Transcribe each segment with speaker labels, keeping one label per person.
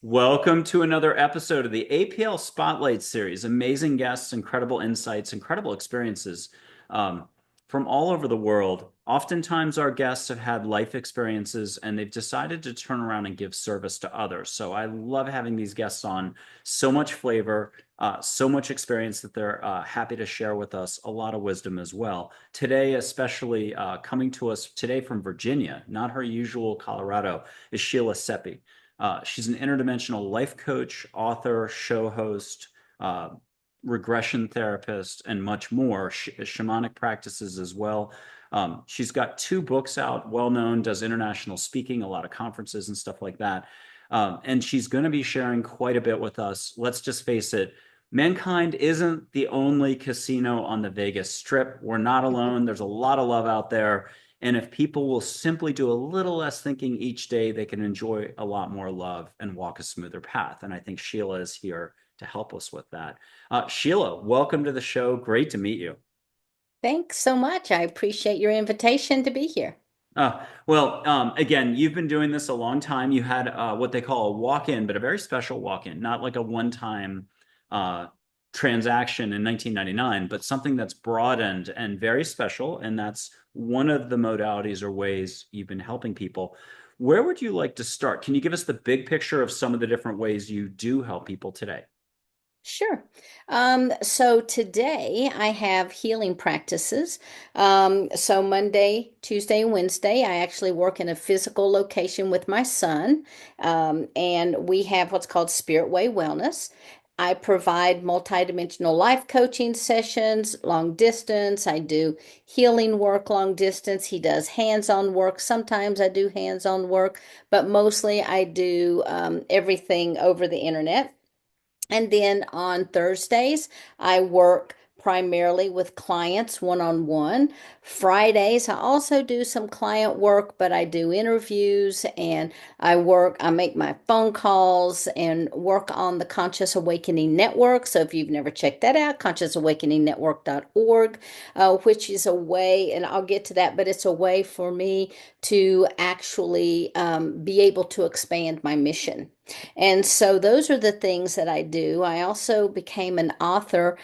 Speaker 1: Welcome to another episode of the APL Spotlight Series. Amazing guests, incredible insights, incredible experiences um, from all over the world. Oftentimes, our guests have had life experiences and they've decided to turn around and give service to others. So I love having these guests on. So much flavor, so much experience that they're happy to share with us, a lot of wisdom as well. Today, especially coming to us today from Virginia, not her usual Colorado, is Sheila Seppi. She's an interdimensional life coach, author, show host, uh, regression therapist, and much more. Shamanic practices as well. She's got two books out, well known, does international speaking, a lot of conferences and stuff like that. And she's going to be sharing quite a bit with us. Let's just face it, mankind isn't the only casino on the Vegas Strip. We're not alone. There's a lot of love out there. And if people will simply do a little less thinking each day, they can enjoy a lot more love and walk a smoother path. And I think Sheila is here to help us with that. Sheila, welcome to the show. Great to meet you.
Speaker 2: Thanks so much. I appreciate your invitation to be here.
Speaker 1: Again, you've been doing this a long time. You had what they call a walk-in, but a very special walk-in, not like a one-time uh, transaction in 1999, but something that's broadened and very special. And that's one of the modalities or ways you've been helping people. Where would you like to start? Can you give us the big picture of some of the different ways you do help people today?
Speaker 2: Sure. So today I have healing practices. So Monday, Tuesday, and Wednesday, I actually work in a physical location with my son. And we have what's called Spirit Way Wellness. I provide multidimensional life coaching sessions, long distance. I do healing work long distance. He does hands-on work. Sometimes I do hands-on work, but mostly I do everything over the internet. And then on Thursdays, I work primarily with clients one-on-one. Fridays, I also do some client work, but I do interviews and I make my phone calls and work on the Conscious Awakening Network. So if you've never checked that out, consciousawakeningnetwork.org, which is a way, and I'll get to that, but it's a way for me to actually be able to expand my mission. And so those are the things that I do. I also became an author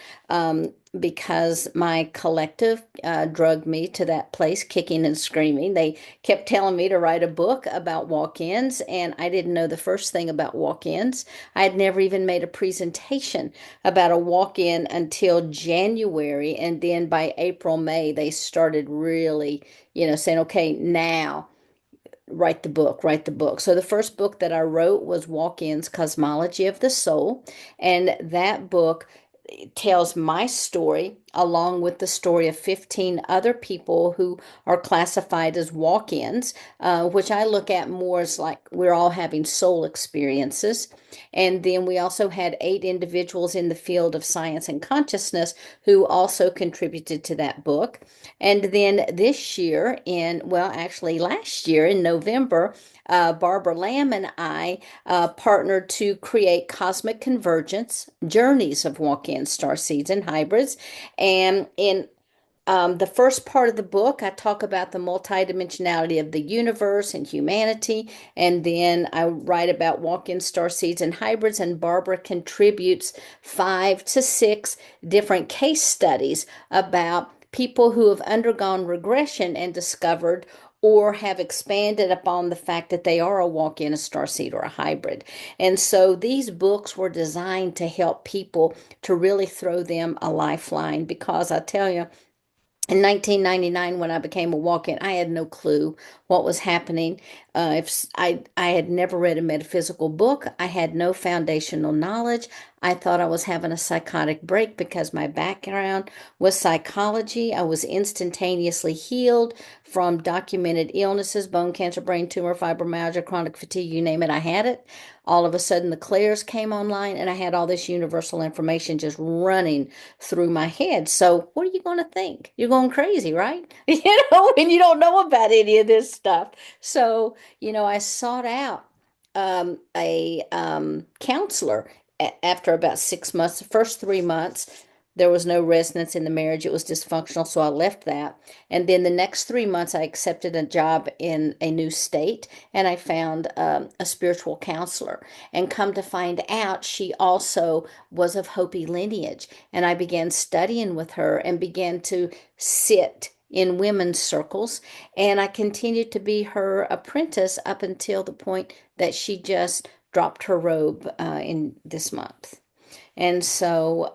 Speaker 2: because my collective drugged me to that place, kicking and screaming. They kept telling me to write a book about walk-ins, and I didn't know the first thing about walk-ins. I had never even made a presentation about a walk-in until January, and then by April, May, they started really, saying, okay, now write the book. So the first book that I wrote was Walk-ins Cosmology of the Soul, and that book tells my story along with the story of 15 other people who are classified as walk-ins, which I look at more as like we're all having soul experiences. And then we also had 8 individuals in the field of science and consciousness who also contributed to that book. And then this year, actually last year in November, Barbara Lamb and I partnered to create Cosmic Convergence Journeys of Walk-in Star Seeds and Hybrids. And in the first part of the book, I talk about the multidimensionality of the universe and humanity. And then I write about walk-in star seeds and hybrids. And Barbara contributes 5 to 6 different case studies about people who have undergone regression and discovered or have expanded upon the fact that they are a walk-in, a starseed, or a hybrid. And so these books were designed to help people to really throw them a lifeline because I tell you, in 1999, when I became a walk-in, I had no clue what was happening. If I had never read a metaphysical book, I had no foundational knowledge. I thought I was having a psychotic break because my background was psychology. I was instantaneously healed from documented illnesses, bone cancer, brain tumor, fibromyalgia, chronic fatigue, you name it, I had it. All of a sudden, the clairs came online, and I had all this universal information just running through my head. So, what are you going to think? You're going crazy, right? And you don't know about any of this stuff. So, I sought out a counselor after about 6 months, the first 3 months. There was no resonance in the marriage. It was dysfunctional, so I left that. And then the next 3 months, I accepted a job in a new state, and I found a spiritual counselor. And come to find out, she also was of Hopi lineage. And I began studying with her and began to sit in women's circles. And I continued to be her apprentice up until the point that she just dropped her robe in this month. And so,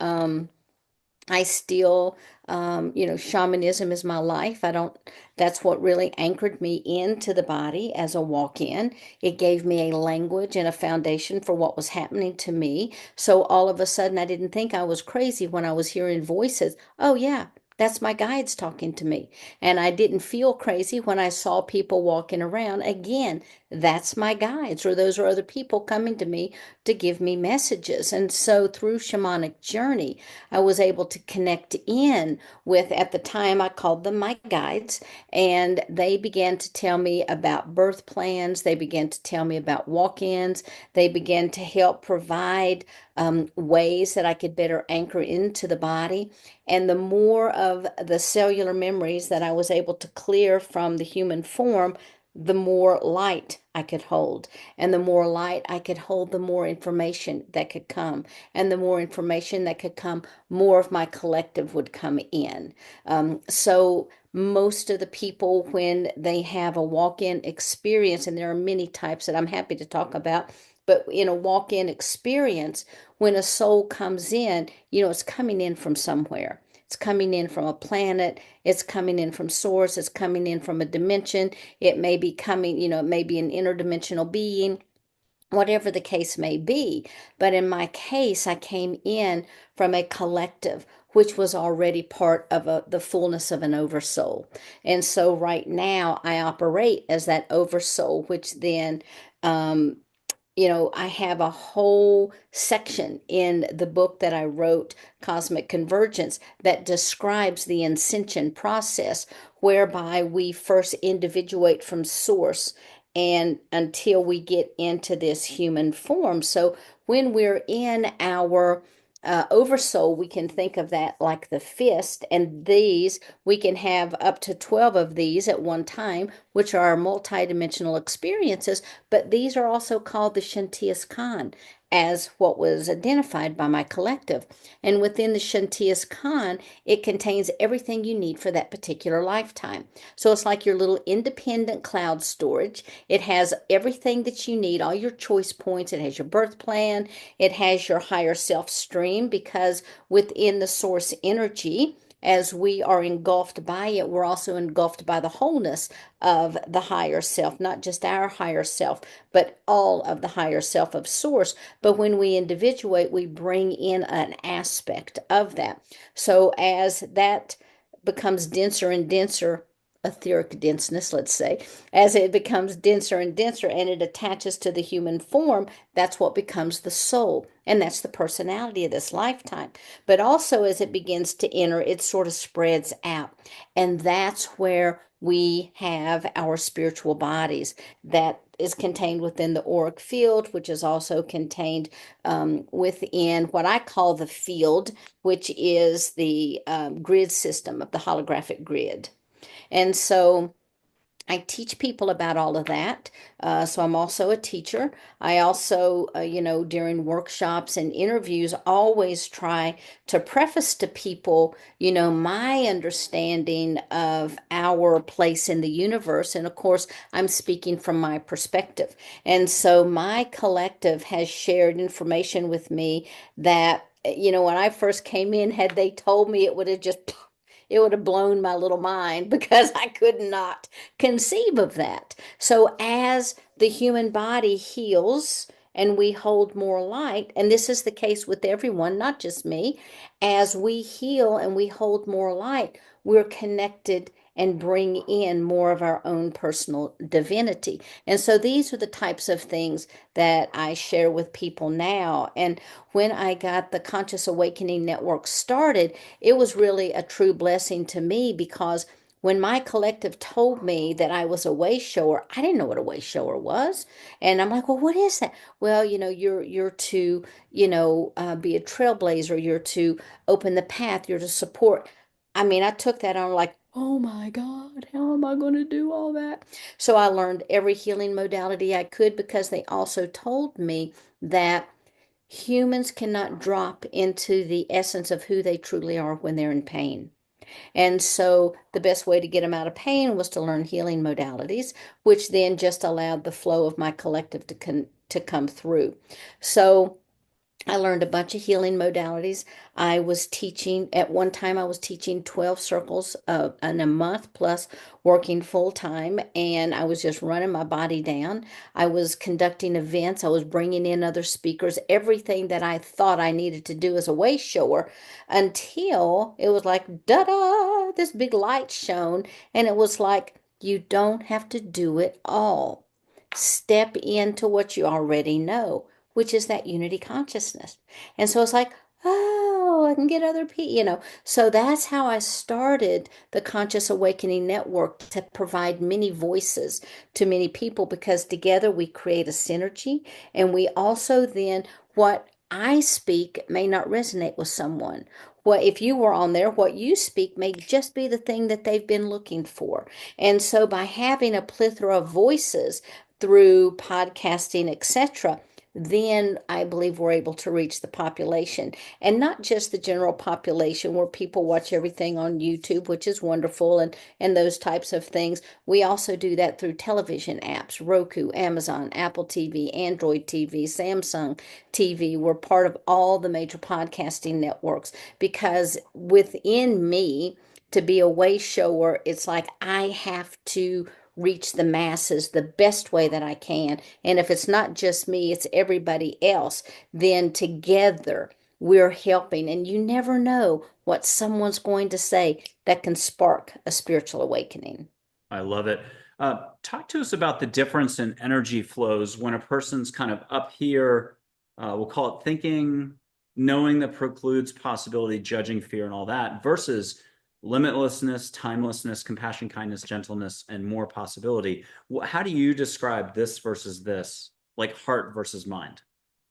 Speaker 2: I still, shamanism is my life. I don't, that's what really anchored me into the body as a walk-in. It gave me a language and a foundation for what was happening to me. So all of a sudden, I didn't think I was crazy when I was hearing voices. Oh, yeah. That's my guides talking to me. And I didn't feel crazy when I saw people walking around. Again, that's my guides, or those are other people coming to me to give me messages. And so through shamanic journey, I was able to connect in with, at the time, I called them my guides, and they began to tell me about birth plans. They began to tell me about walk ins. They began to help provide ways that I could better anchor into the body. And the more of the cellular memories that I was able to clear from the human form, the more light I could hold. And the more light I could hold, the more information that could come. And the more information that could come, more of my collective would come in. So most of the people, when they have a walk-in experience, and there are many types that I'm happy to talk about, but in a walk-in experience, when a soul comes in, it's coming in from somewhere. It's coming in from a planet. It's coming in from source. It's coming in from a dimension. It may be coming, it may be an interdimensional being, whatever the case may be. But in my case, I came in from a collective, which was already part of the fullness of an oversoul. And so right now, I operate as that oversoul, which then I have a whole section in the book that I wrote, Cosmic Convergence, that describes the ascension process, whereby we first individuate from source and until we get into this human form. So when we're in our oversoul, we can think of that like the fist, and these we can have up to 12 of these at one time, which are multidimensional experiences. But these are also called the Shantias Khan, as what was identified by my collective. And within the Shantias Khan, it contains everything you need for that particular lifetime. So it's like your little independent cloud storage. It has everything that you need, all your choice points. It has your birth plan. It has your higher self stream, because within the source energy, as we are engulfed by it, we're also engulfed by the wholeness of the higher self, not just our higher self, but all of the higher self of source. But when we individuate, we bring in an aspect of that. So as that becomes denser and denser, etheric denseness, let's say, as it becomes denser and denser and it attaches to the human form, that's what becomes the soul. And that's the personality of this lifetime. But also, as it begins to enter, it sort of spreads out. And that's where we have our spiritual bodies. That is contained within the auric field, which is also contained within what I call the field, which is the grid system of the holographic grid. And so I teach people about all of that. So I'm also a teacher. I also, during workshops and interviews, always try to preface to people, my understanding of our place in the universe. And of course, I'm speaking from my perspective. And so my collective has shared information with me that, when I first came in, had they told me, it would have blown my little mind, because I could not conceive of that. So as the human body heals and we hold more light, and this is the case with everyone, not just me, as we heal and we hold more light, we're connected and bring in more of our own personal divinity. And so these are the types of things that I share with people now. And when I got the Conscious Awakening Network started, it was really a true blessing to me, because when my collective told me that I was a way shower, I didn't know what a way shower was. And I'm like, well, what is that? Well, you're to, be a trailblazer. You're to open the path. You're to support. I mean, I took that on like, oh my God, how am I going to do all that? So I learned every healing modality I could because they also told me that humans cannot drop into the essence of who they truly are when they're in pain. And so the best way to get them out of pain was to learn healing modalities, which then just allowed the flow of my collective to come through. So I learned a bunch of healing modalities. I was teaching, at one time, I was teaching 12 circles in a month plus working full time, and I was just running my body down. I was conducting events, I was bringing in other speakers, everything that I thought I needed to do as a way shower until it was like, da da, this big light shone, and it was like, you don't have to do it all. Step into what you already know, which is that unity consciousness. And so it's like, oh, I can get other people, So that's how I started the Conscious Awakening Network, to provide many voices to many people, because together we create a synergy. And we also then, what I speak may not resonate with someone. What if you were on there, what you speak may just be the thing that they've been looking for. And so by having a plethora of voices through podcasting, etc., then I believe we're able to reach the population, and not just the general population where people watch everything on YouTube, which is wonderful, and those types of things. We also do that through television apps, Roku, Amazon, Apple TV, Android TV, Samsung TV. We're part of all the major podcasting networks because within me, to be a way shower, it's like I have to reach the masses the best way that I can. And if it's not just me, it's everybody else, then together we're helping. And you never know what someone's going to say that can spark a spiritual awakening.
Speaker 1: I love it. Talk to us about the difference in energy flows when a person's kind of up here, we'll call it thinking, knowing that precludes possibility, judging fear, and all that, versus limitlessness, timelessness, compassion, kindness, gentleness, and more possibility. How do you describe this versus this, like heart versus mind?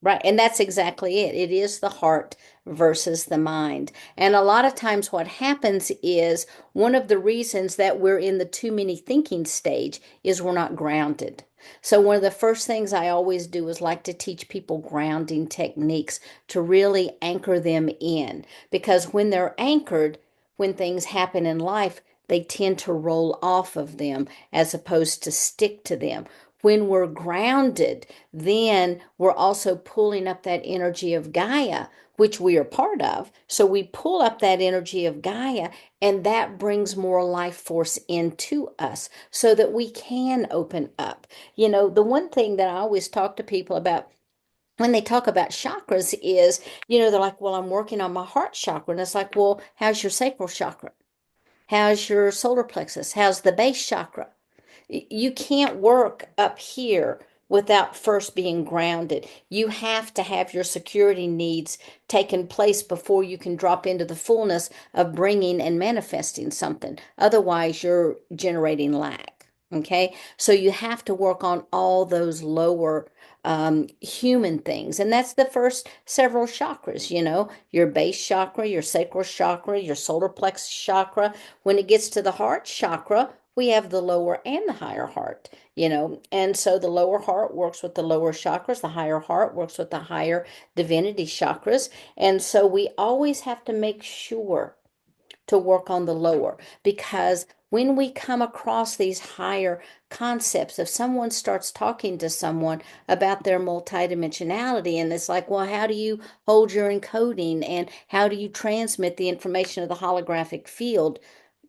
Speaker 2: Right. And that's exactly it. It is the heart versus the mind. And a lot of times, what happens is one of the reasons that we're in the too many thinking stage is we're not grounded. So, one of the first things I always do is like to teach people grounding techniques to really anchor them in. Because when they're anchored, when things happen in life, they tend to roll off of them as opposed to stick to them. When we're grounded, then we're also pulling up that energy of Gaia, which we are part of. So we pull up that energy of Gaia, and that brings more life force into us so that we can open up. The one thing that I always talk to people about when they talk about chakras is, they're like, well, I'm working on my heart chakra. And it's like, well, how's your sacral chakra? How's your solar plexus? How's the base chakra? You can't work up here without first being grounded. You have to have your security needs taken place before you can drop into the fullness of bringing and manifesting something. Otherwise, you're generating lack. Okay, so you have to work on all those lower human things, and that's the first several chakras. Your base chakra, your sacral chakra, your solar plexus chakra. When it gets to the heart chakra, we have the lower and the higher heart, and so the lower heart works with the lower chakras, the higher heart works with the higher divinity chakras. And so we always have to make sure to work on the lower, because when we come across these higher concepts, if someone starts talking to someone about their multidimensionality, and it's like, well, how do you hold your encoding and how do you transmit the information of the holographic field?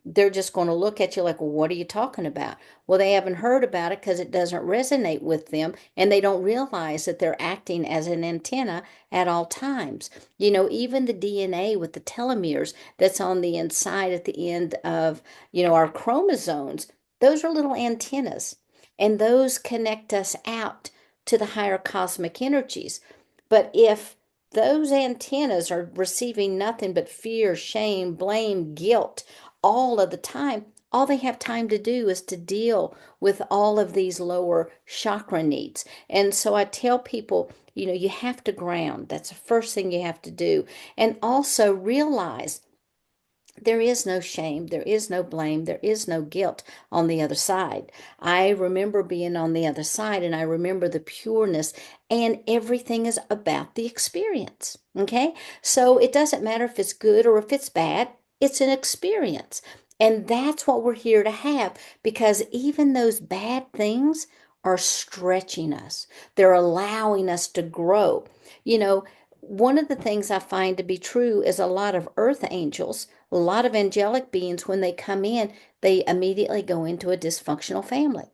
Speaker 2: They're just going to look at you like, well, what are you talking about? Well, they haven't heard about it because it doesn't resonate with them, and they don't realize that they're acting as an antenna at all times. Even the DNA with the telomeres that's on the inside at the end of, our chromosomes, those are little antennas, and those connect us out to the higher cosmic energies. But if those antennas are receiving nothing but fear, shame, blame, guilt, all of the time, all they have time to do is to deal with all of these lower chakra needs. And so I tell people, you have to ground. That's the first thing you have to do. And also realize there is no shame, there is no blame, there is no guilt on the other side. I remember being on the other side and I remember the pureness, and everything is about the experience. Okay? So it doesn't matter if it's good or if it's bad, it's an experience. And that's what we're here to have, because even those bad things are stretching us, they're allowing us to grow. You know, one of the things I find to be true is a lot of earth angels, a lot of angelic beings, when they come in, they immediately go into a dysfunctional family.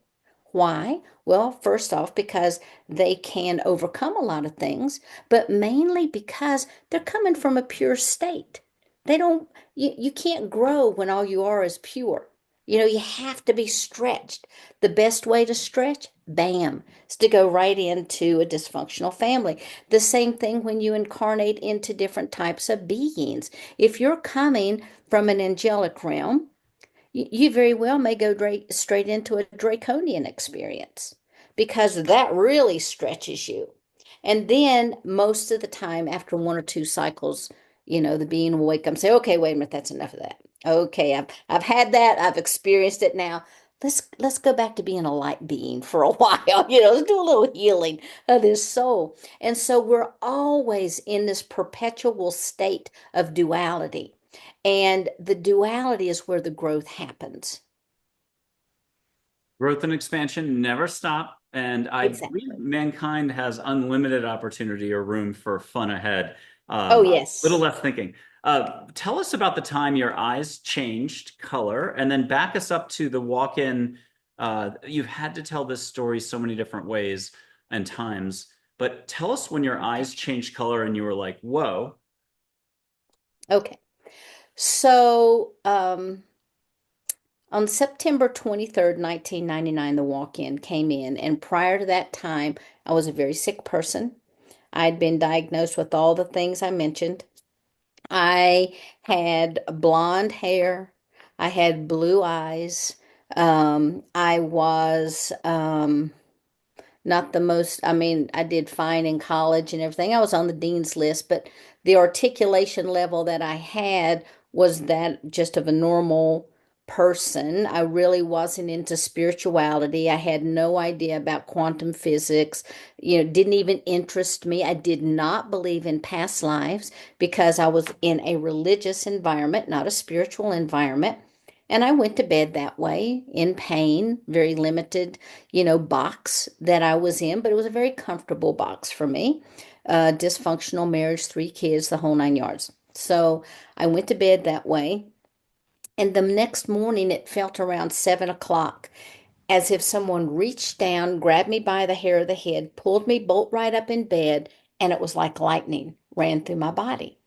Speaker 2: Why? Well, first off, because they can overcome a lot of things, but mainly because they're coming from a pure state. They don't, you can't grow when all you are is pure. You have to be stretched. The best way to stretch, bam, is to go right into a dysfunctional family. The same thing when you incarnate into different types of beings. If you're coming from an angelic realm, you very well may go straight into a draconian experience, because that really stretches you. And then most of the time, after one or two cycles, the being will wake up and say, okay, wait a minute, that's enough of that. Okay, I've had that, I've experienced it now. Let's go back to being a light being for a while. Let's do a little healing of this soul. And so we're always in this perpetual state of duality. And the duality is where the growth happens.
Speaker 1: Growth and expansion never stop. And I believe
Speaker 2: Exactly.
Speaker 1: mankind has unlimited opportunity or room for fun ahead.
Speaker 2: Oh,
Speaker 1: Little
Speaker 2: yes.
Speaker 1: less thinking. Tell us about the time your eyes changed color, and then back us up to the walk-in. You've had to tell this story so many different ways and times, but tell us when your eyes changed color and you were like, whoa.
Speaker 2: Okay. So, on September 23rd, 1999, the walk-in came in, and prior to that time, I was a very sick person. I'd been diagnosed with all the things I mentioned. I had blonde hair. I had blue eyes. I was not the most, I mean, I did fine in college and everything. I was on the dean's list, but the articulation level that I had was that just of a normal person. I really wasn't into spirituality. I had no idea about quantum physics. Didn't even interest me. I did not believe in past lives because I was in a religious environment, not a spiritual environment. And I went to bed that way in pain, very limited, box that I was in, but it was a very comfortable box for me. Dysfunctional marriage, three kids, the whole nine yards. So I went to bed that way. And the next morning, it felt around 7 o'clock, as if someone reached down, grabbed me by the hair of the head, pulled me bolt right up in bed, and it was like lightning ran through my body.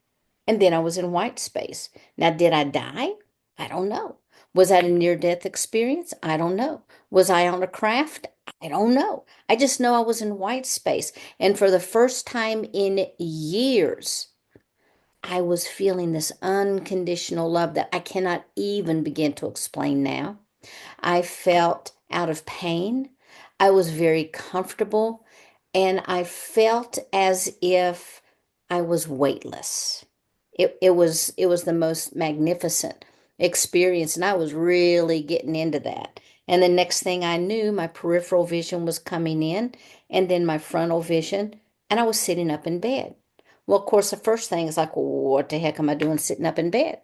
Speaker 2: And then I was in white space. Now, did I die? I don't know. Was that a near death experience? I don't know. Was I on a craft? I don't know. I just know I was in white space. And for the first time in years, I was feeling this unconditional love that I cannot even begin to explain now. I felt out of pain. I was very comfortable, and I felt as if I was weightless. It was the most magnificent experience, and I was really getting into that. And the next thing I knew, my peripheral vision was coming in, and then my frontal vision, and I was sitting up in bed. Well, of course, the first thing is like, well, what the heck am I doing sitting up in bed?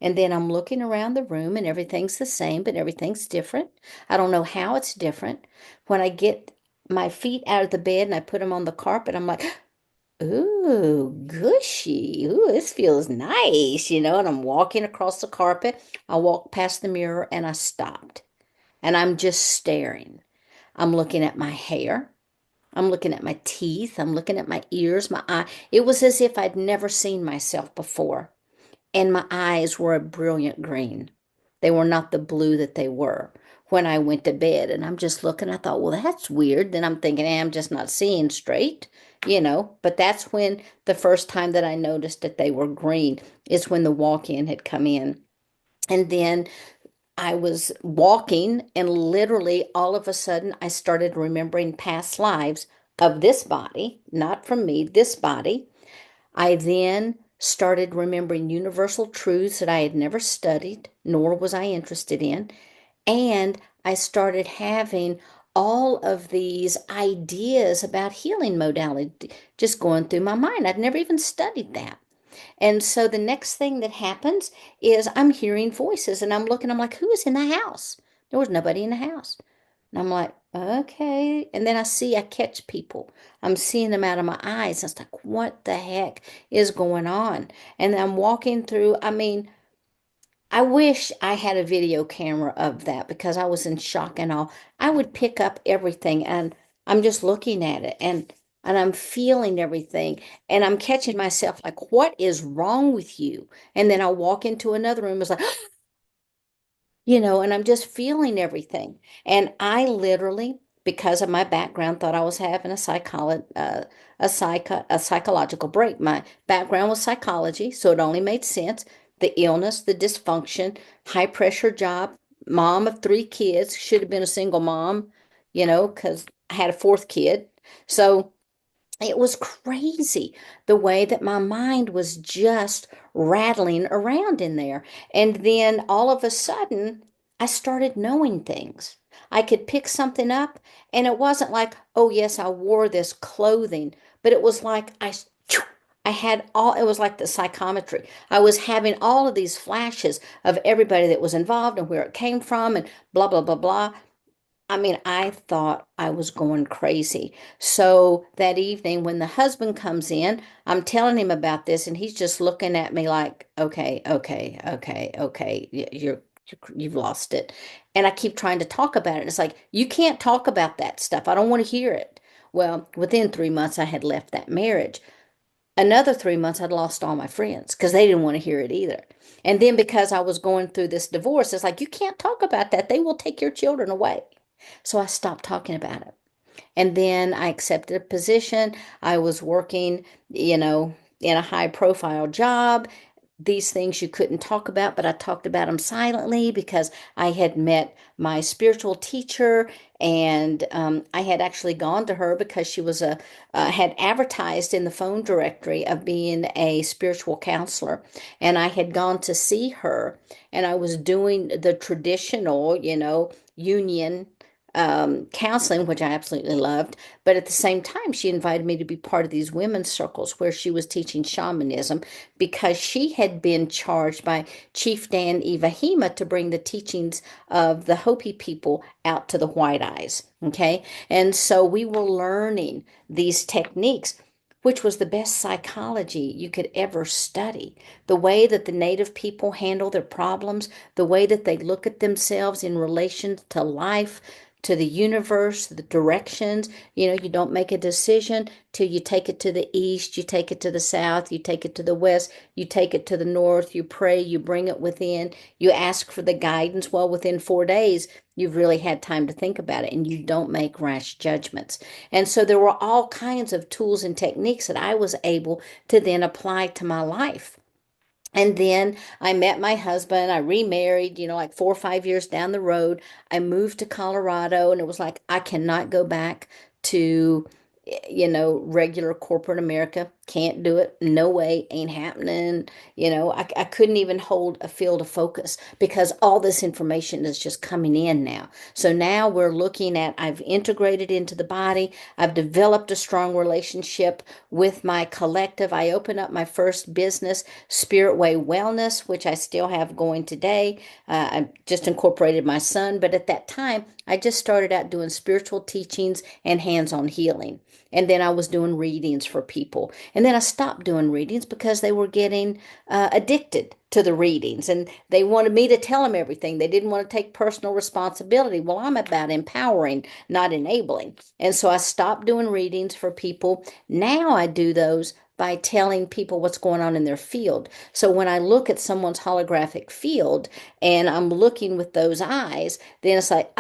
Speaker 2: And then I'm looking around the room and everything's the same, but everything's different. I don't know how it's different. When I get my feet out of the bed and I put them on the carpet, I'm like, ooh, gushy. Ooh, this feels nice, and I'm walking across the carpet. I walked past the mirror and I stopped. And I'm just staring. I'm looking at my hair. I'm looking at my teeth. I'm looking at my ears, my eye. It was as if I'd never seen myself before, and my eyes were a brilliant green. They were not the blue that they were when I went to bed. And I'm just looking, I thought, well, that's weird. Then I'm thinking, I'm just not seeing straight. But that's when the first time that I noticed that they were green is when the walk in had come in. And then I was walking, and literally all of a sudden I started remembering past lives of this body, not from me, this body. I then started remembering universal truths that I had never studied, nor was I interested in. And I started having all of these ideas about healing modality just going through my mind. I'd never even studied that. And so the next thing that happens is I'm hearing voices and I'm looking, I'm like, who is in the house? There was nobody in the house. And I'm like, okay. And then I catch people. I'm seeing them out of my eyes. I was like, what the heck is going on? And I'm walking through, I mean, I wish I had a video camera of that because I was in shock and all. I would pick up everything and I'm just looking at it and I'm feeling everything and I'm catching myself like, what is wrong with you? And then I'll walk into another room. It's like, and I'm just feeling everything. And I literally, because of my background, thought I was having a psychological break. My background was psychology, so it only made sense. The illness, the dysfunction, high pressure job, mom of three kids, should have been a single mom, because I had a fourth kid. So it was crazy the way that my mind was just rattling around in there. And then all of a sudden, I started knowing things. I could pick something up, and it wasn't like, oh, yes, I wore this clothing, but it was like I had all, it was like the psychometry. I was having all of these flashes of everybody that was involved and where it came from and blah, blah, blah, blah. I mean, I thought I was going crazy. So that evening, when the husband comes in, I'm telling him about this, and he's just looking at me like, okay, okay, okay, okay, you've lost it. And I keep trying to talk about it. It's like, you can't talk about that stuff. I don't want to hear it. Well, within 3 months, I had left that marriage. Another 3 months, I'd lost all my friends because they didn't want to hear it either. And then because I was going through this divorce, it's like, you can't talk about that. They will take your children away. So I stopped talking about it. And then I accepted a position. I was working, in a high profile job. These things you couldn't talk about, but I talked about them silently because I had met my spiritual teacher, and I had actually gone to her because she was had advertised in the phone directory of being a spiritual counselor, and I had gone to see her, and I was doing the traditional, union counseling, which I absolutely loved. But at the same time, she invited me to be part of these women's circles where she was teaching shamanism because she had been charged by Chief Dan Iwahima to bring the teachings of the Hopi people out to the White Eyes. Okay. And so we were learning these techniques, which was the best psychology you could ever study. The way that the native people handle their problems, the way that they look at themselves in relation to life, to the universe, the directions. You don't make a decision till you take it to the east, you take it to the south, you take it to the west, you take it to the north, you pray, you bring it within, you ask for the guidance. Well, within 4 days, you've really had time to think about it and you don't make rash judgments. And so there were all kinds of tools and techniques that I was able to then apply to my life. And then I met my husband. I remarried, like 4 or 5 years down the road. I moved to Colorado, and it was like, I cannot go back to, regular corporate America. Can't do it. No way. Ain't happening. I couldn't even hold a field of focus because all this information is just coming in now. So now we're looking at, I've integrated into the body. I've developed a strong relationship with my collective. I opened up my first business, Spirit Way Wellness, which I still have going today. I just incorporated my son, but at that time, I just started out doing spiritual teachings and hands-on healing. And then I was doing readings for people. And then I stopped doing readings because they were getting addicted to the readings and they wanted me to tell them everything. They didn't want to take personal responsibility. Well, I'm about empowering, not enabling. And so I stopped doing readings for people. Now I do those by telling people what's going on in their field. So when I look at someone's holographic field and I'm looking with those eyes, then it's like,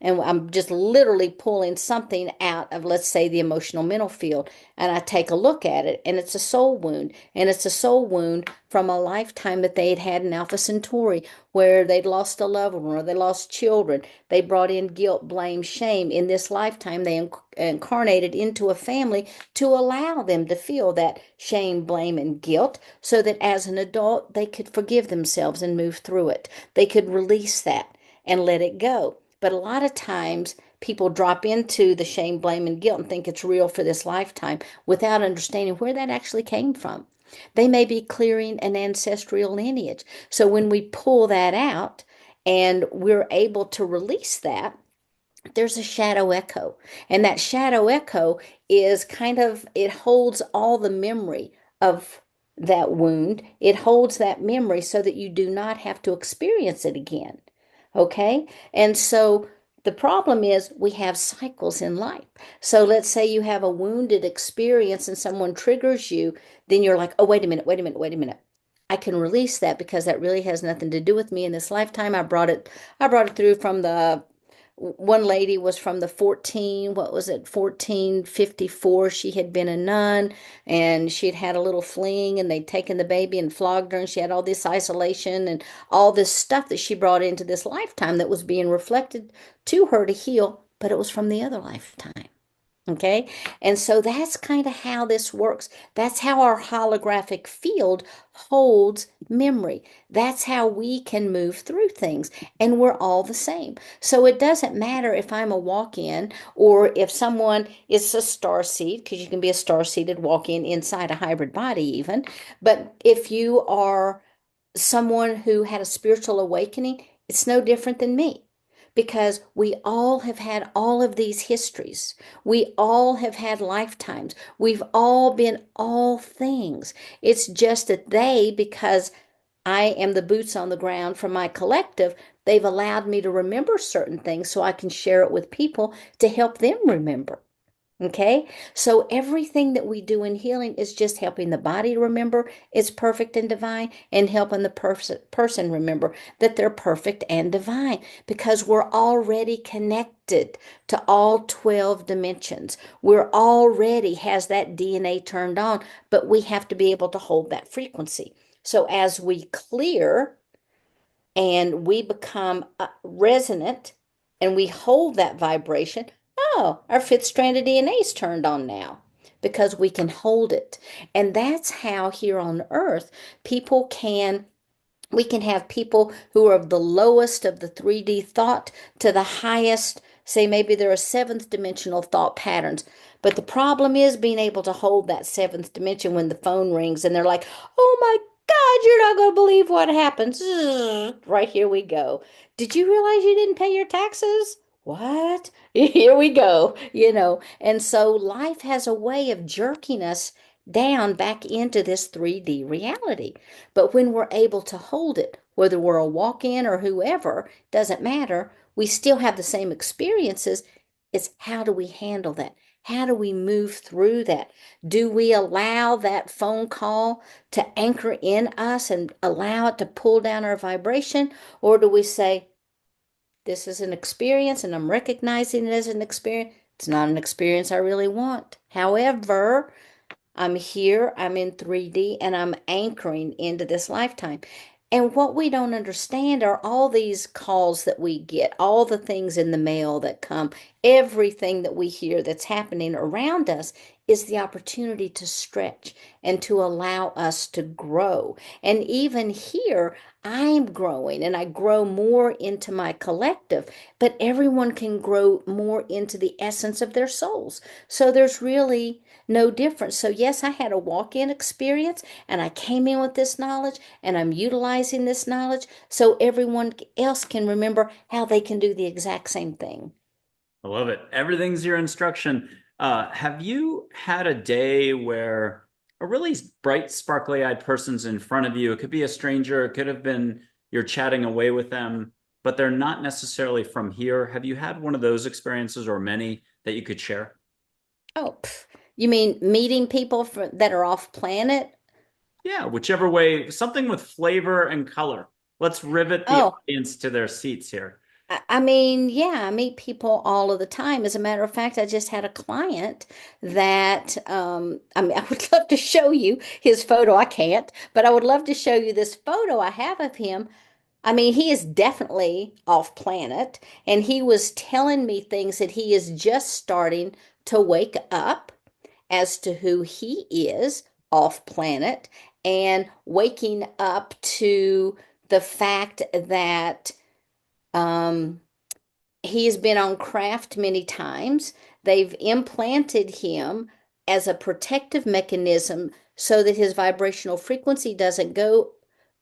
Speaker 2: and I'm just literally pulling something out of, let's say, the emotional mental field, and I take a look at it, and it's a soul wound, and it's a soul wound from a lifetime that they had had in Alpha Centauri, where they'd lost a loved one or they lost children. They brought in guilt, blame, shame. In this lifetime, they incarnated into a family to allow them to feel that shame, blame, and guilt, so that as an adult, they could forgive themselves and move through it. They could release that and let it go. But a lot of times, people drop into the shame, blame, and guilt and think it's real for this lifetime without understanding where that actually came from. They may be clearing an ancestral lineage. So when we pull that out and we're able to release that, there's a shadow echo. And that shadow echo is kind of, it holds all the memory of that wound. It holds that memory so that you do not have to experience it again. Okay? And so the problem is we have cycles in life. So let's say you have a wounded experience and someone triggers you, then you're like, oh, wait a minute, wait a minute, wait a minute. I can release that because that really has nothing to do with me in this lifetime. I brought it through from the one lady was from the 14, what was it, 1454. She had been a nun and she'd had a little fling and they'd taken the baby and flogged her, and she had all this isolation and all this stuff that she brought into this lifetime that was being reflected to her to heal, but it was from the other lifetime. Okay. And so that's kind of how this works. That's how our holographic field holds memory. That's how we can move through things. And we're all the same. So it doesn't matter if I'm a walk in or if someone is a star seed, because you can be a star seeded walk in inside a hybrid body, even. But if you are someone who had a spiritual awakening, it's no different than me, because we all have had all of these histories. We all have had lifetimes. We've all been all things. It's just that because I am the boots on the ground for my collective, they've allowed me to remember certain things so I can share it with people to help them remember. Okay, so everything that we do in healing is just helping the body remember it's perfect and divine, and helping the person remember that they're perfect and divine, because we're already connected to all 12 dimensions. We're already has that DNA turned on, but we have to be able to hold that frequency. So as we clear and we become resonant and we hold that vibration, oh, our fifth strand of DNA is turned on now because we can hold it. And that's how here on earth people can we can have people who are of the lowest of the 3D thought to the highest, say maybe there are seventh dimensional thought patterns. But the problem is being able to hold that seventh dimension when the phone rings and they're like, oh my God, you're not going to believe what happens. Right, here we go. Did you realize you didn't pay your taxes? What? Here we go, And so life has a way of jerking us down back into this 3D reality. But when we're able to hold it, whether we're a walk in or whoever, doesn't matter, we still have the same experiences. It's how do we handle that? How do we move through that? Do we allow that phone call to anchor in us and allow it to pull down our vibration? Or do we say, this is an experience and I'm recognizing it as an experience? It's not an experience I really want. However, I'm here, I'm in 3D, and I'm anchoring into this lifetime. And what we don't understand are all these calls that we get, all the things in the mail that come, everything that we hear that's happening around us is the opportunity to stretch and to allow us to grow. And even here, I'm growing and I grow more into my collective, but everyone can grow more into the essence of their souls. So there's really no difference. So, yes, I had a walk in experience and I came in with this knowledge and I'm utilizing this knowledge so everyone else can remember how they can do the exact same thing.
Speaker 1: I love it. Everything's your instruction. Have you had a day where a really bright, sparkly-eyed person's in front of you? It could be a stranger, it could have been you're chatting away with them, but they're not necessarily from here. Have you had one of those experiences or many that you could share?
Speaker 2: Oh, you mean meeting people that are off planet?
Speaker 1: Yeah, whichever way, something with flavor and color. Let's rivet the
Speaker 2: Oh,
Speaker 1: audience to their seats here.
Speaker 2: I mean, yeah, I meet people all of the time. As a matter of fact, I just had a client that, I mean, I would love to show you his photo. I can't, but I would love to show you this photo I have of him. I mean, he is definitely off planet, and he was telling me things that he is just starting to wake up as to who he is off planet and waking up to the fact that, um, he has been on craft many times. They've implanted him as a protective mechanism so that his vibrational frequency doesn't go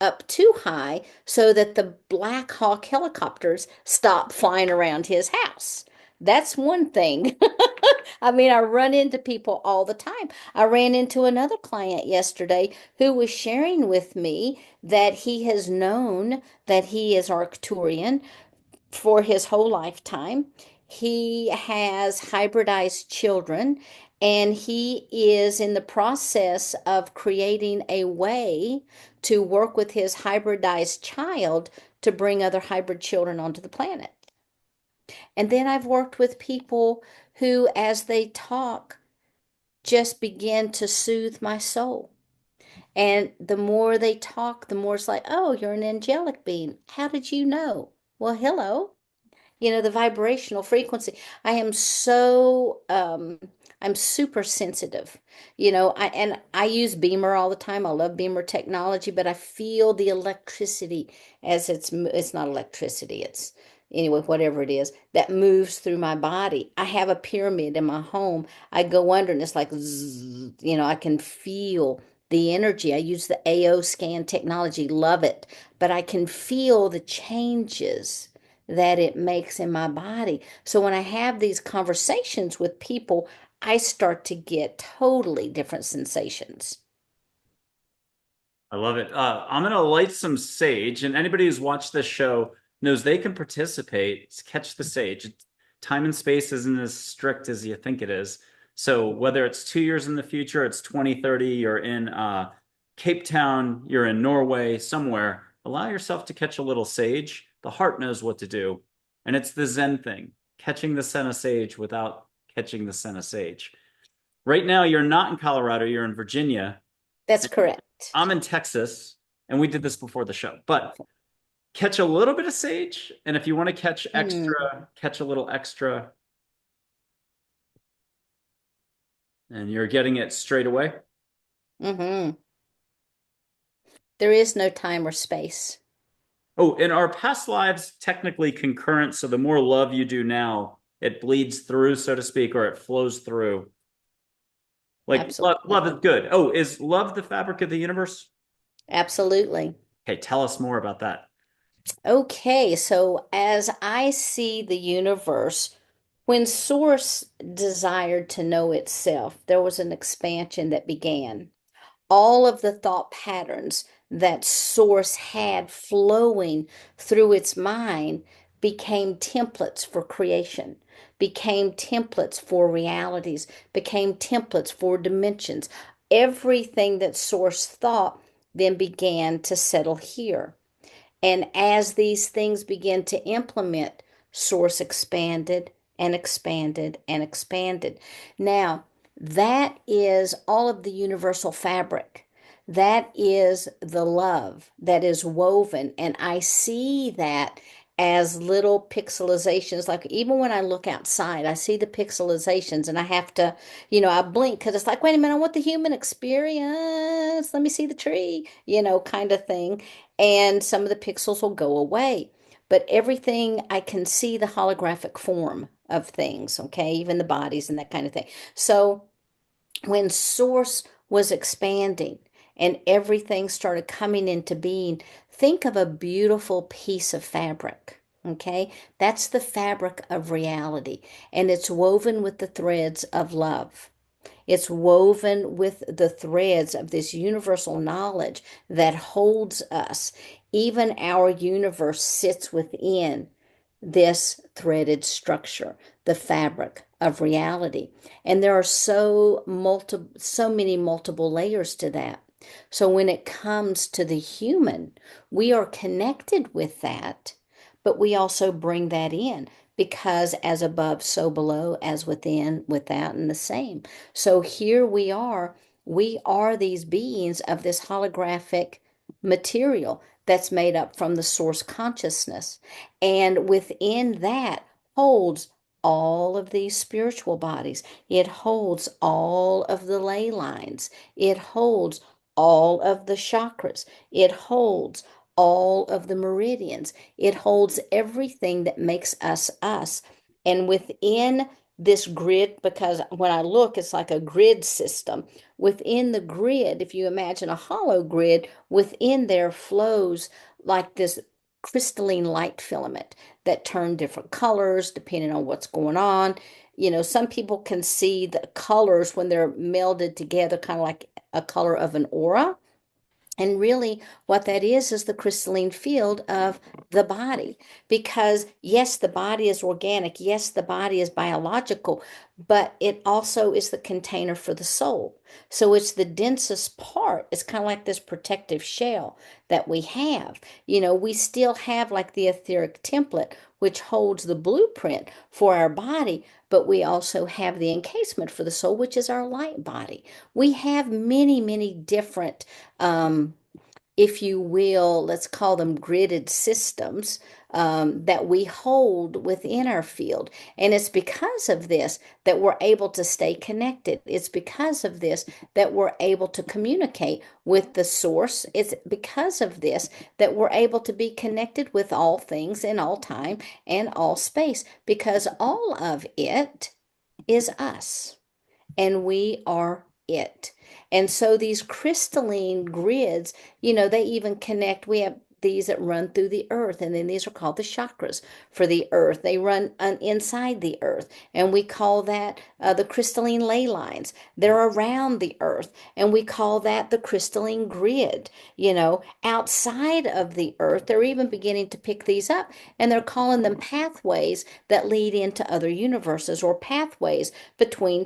Speaker 2: up too high so that the Black Hawk helicopters stop flying around his house. That's one thing. I mean, I run into people all the time. I ran into another client yesterday who was sharing with me that he has known that he is Arcturian for his whole lifetime. He has hybridized children, and he is in the process of creating a way to work with his hybridized child to bring other hybrid children onto the planet. And then I've worked with people who, as they talk, just begin to soothe my soul. And the more they talk, the more it's like, oh, you're an angelic being. How did you know? Well, hello. The vibrational frequency. I am I'm super sensitive. I use Beamer all the time. I love Beamer technology, but I feel the electricity as it's not electricity. It's anyway, whatever it is that moves through my body. I have a pyramid in my home. I go under and it's like zzz, I can feel the energy. I use the AO scan technology, love it, but I can feel the changes that it makes in my body. So when I have these conversations with people, I start to get totally different sensations.
Speaker 1: I love it. I'm gonna light some sage, and anybody who's watched this show knows they can participate. Catch the sage. Time and space isn't as strict as you think it is. So whether it's 2 years in the future, it's 2030, you're in Cape Town, you're in Norway, somewhere, allow yourself to catch a little sage. The heart knows what to do. And it's the Zen thing, catching the scent of sage without catching the scent of sage. Right now, you're not in Colorado, you're in Virginia.
Speaker 2: That's correct.
Speaker 1: I'm in Texas, and we did this before the show, but catch a little bit of sage. And if you want to catch
Speaker 2: Mm,
Speaker 1: extra, catch a little extra, and you're getting it straight away.
Speaker 2: hmm There is no time or space.
Speaker 1: Oh, and our past lives technically concurrent. So the more love you do now, it bleeds through, so to speak, or it flows through. Like love
Speaker 2: Absolutely.
Speaker 1: is good. Oh, is love the fabric of the universe?
Speaker 2: Absolutely.
Speaker 1: Okay, tell us more about that.
Speaker 2: Okay, so as I see the universe, when Source desired to know itself, there was an expansion that began. All of the thought patterns that Source had flowing through its mind became templates for creation, became templates for realities, became templates for dimensions. Everything that Source thought then began to settle here. And as these things began to implement, Source expanded and expanded and expanded. Now, that is all of the universal fabric. That is the love that is woven. And I see that as little pixelizations. Like even when I look outside, I see the pixelizations and I have to, I blink because it's like, wait a minute, I want the human experience. Let me see the tree, kind of thing. And some of the pixels will go away. But everything, I can see the holographic form of things, okay? Even the bodies and that kind of thing. So when Source was expanding and everything started coming into being, think of a beautiful piece of fabric. Okay, that's the fabric of reality, and it's woven with the threads of love. It's woven with the threads of this universal knowledge that holds us. Even our universe sits within this threaded structure, the fabric of reality. And there are so many multiple layers to that. So when it comes to the human, we are connected with that, but we also bring that in because as above, so below, as within, without, and the same. So here we are these beings of this holographic material that's made up from the source consciousness. And within that holds all of these spiritual bodies. It holds all of the ley lines. It holds all of the chakras. It holds all of the meridians. It holds everything that makes us us. And within this grid, because when I look, it's like a grid system. Within the grid, if you imagine a hollow grid, within there flows like this crystalline light filament that turn different colors depending on what's going on. Some people can see the colors when they're melded together, kind of like a color of an aura. And really, what that is the crystalline field of the body. Because, yes, the body is organic. Yes, the body is biological, but it also is the container for the soul. So it's the densest part. It's kind of like this protective shell that we have. We still have like the etheric template, which holds the blueprint for our body, but we also have the encasement for the soul, which is our light body. We have many, many different if you will, let's call them gridded systems that we hold within our field. And it's because of this that we're able to stay connected. It's because of this that we're able to communicate with the source. It's because of this that we're able to be connected with all things in all time and all space, because all of it is us and we are it. And so these crystalline grids, they even connect. We have these that run through the earth, and then these are called the chakras for the earth. They run inside the earth, and we call that the crystalline ley lines. They're around the earth, and we call that the crystalline grid. Outside of the earth, they're even beginning to pick these up, and they're calling them pathways that lead into other universes, or pathways between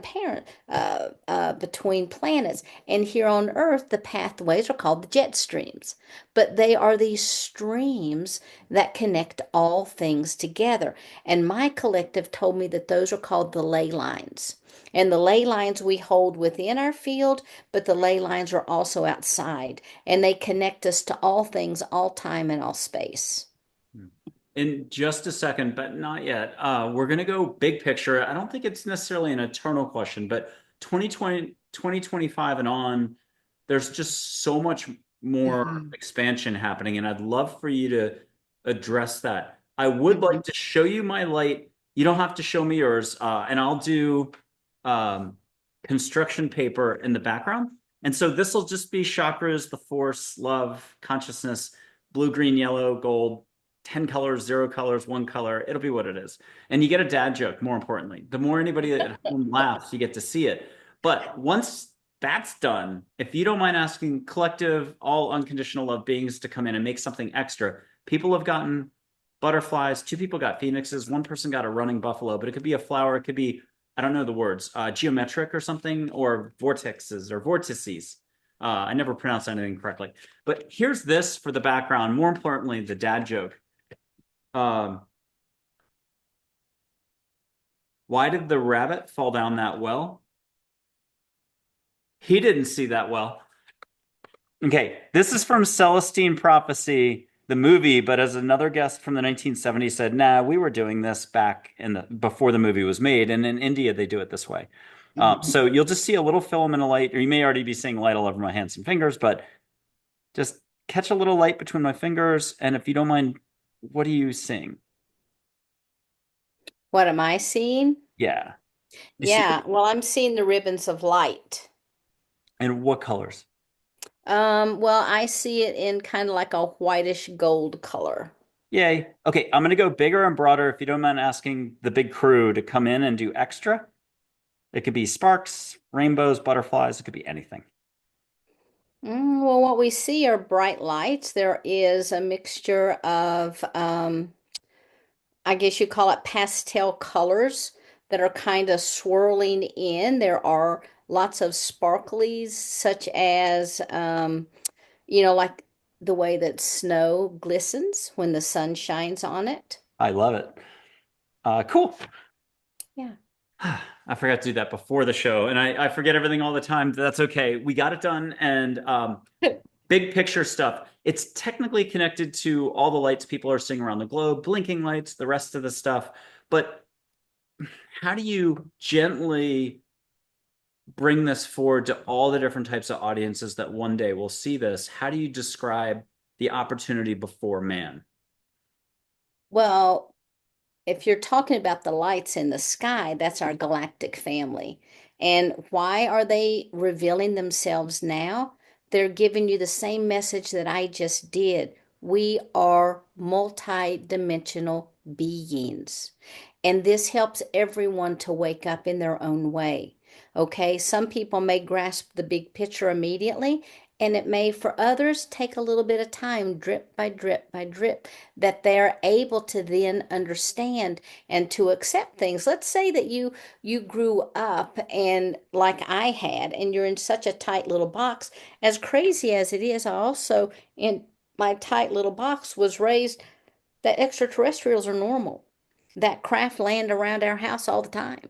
Speaker 2: planets. And here on Earth, the pathways are called the jet streams, but they are these streams that connect all things together. And my collective told me that those are called the ley lines. And the ley lines we hold within our field, but the ley lines are also outside, and they connect us to all things, all time, and all space.
Speaker 1: In just a second, but not yet. We're going to go big picture. I don't think it's necessarily an eternal question, but 2020, 2025 and on, there's just so much more
Speaker 2: Mhm.
Speaker 1: expansion happening, and I'd love for you to address that. I would
Speaker 2: Mhm.
Speaker 1: like to show you my light. You don't have to show me yours, and I'll do um, construction paper in the background. And so this will just be chakras, the force, love, consciousness, blue, green, yellow, gold, 10 colors, 0 colors, 1 color. It'll be what it is. And you get a dad joke, more importantly. The more anybody at home laughs, you get to see it. But once that's done, if you don't mind asking collective, all unconditional love beings to come in and make something extra, people have gotten butterflies. 2 people got phoenixes. 1 person got a running buffalo, but it could be a flower. It could be, I don't know the words, geometric or something, or vortexes or vortices. I never pronounce anything correctly. But here's this for the background. More importantly, the dad joke. Um, why did the rabbit fall down that well? He didn't see that well. Okay, this is from Celestine Prophecy, the movie, but as another guest from the 1970s said, nah, we were doing this back in the before the movie was made, and in India they do it this way. So you'll just see a little filament of light, or you may already be seeing light all over my hands and fingers, but just catch a little light between my fingers, and if you don't mind, what are you seeing?
Speaker 2: What am I seeing?
Speaker 1: Yeah. You see
Speaker 2: Yeah, well, I'm seeing the ribbons of light.
Speaker 1: and what colors?
Speaker 2: Well, I see it in kind of like a whitish gold color.
Speaker 1: Yay. Okay, I'm gonna go bigger and broader if you don't mind asking the big crew to come in and do extra. It could be sparks, rainbows, butterflies, it could be anything.
Speaker 2: Well, what we see are bright lights. There is a mixture of, I guess you call it pastel colors that are kind of swirling in. There are lots of sparklies, such as, like the way that snow glistens when the sun shines on it.
Speaker 1: I love it. Cool.
Speaker 2: Yeah.
Speaker 1: I forgot to do that before the show, and I forget everything all the time. That's okay. We got it done, and big picture stuff. It's technically connected to all the lights people are seeing around the globe, blinking lights, the rest of the stuff. But how do you gently bring this forward to all the different types of audiences that one day will see this? How do you describe the opportunity before man?
Speaker 2: Well, if you're talking about the lights in the sky, that's our galactic family. And why are they revealing themselves now? They're giving you the same message that I just did. We are multidimensional beings. And this helps everyone to wake up in their own way. Okay, some people may grasp the big picture immediately, and it may for others take a little bit of time, drip by drip by drip, that they're able to then understand and to accept things. Let's say that you grew up and like I had, and you're in such a tight little box. As crazy as it is, I also in my tight little box was raised that extraterrestrials are normal, that craft land around our house all the time,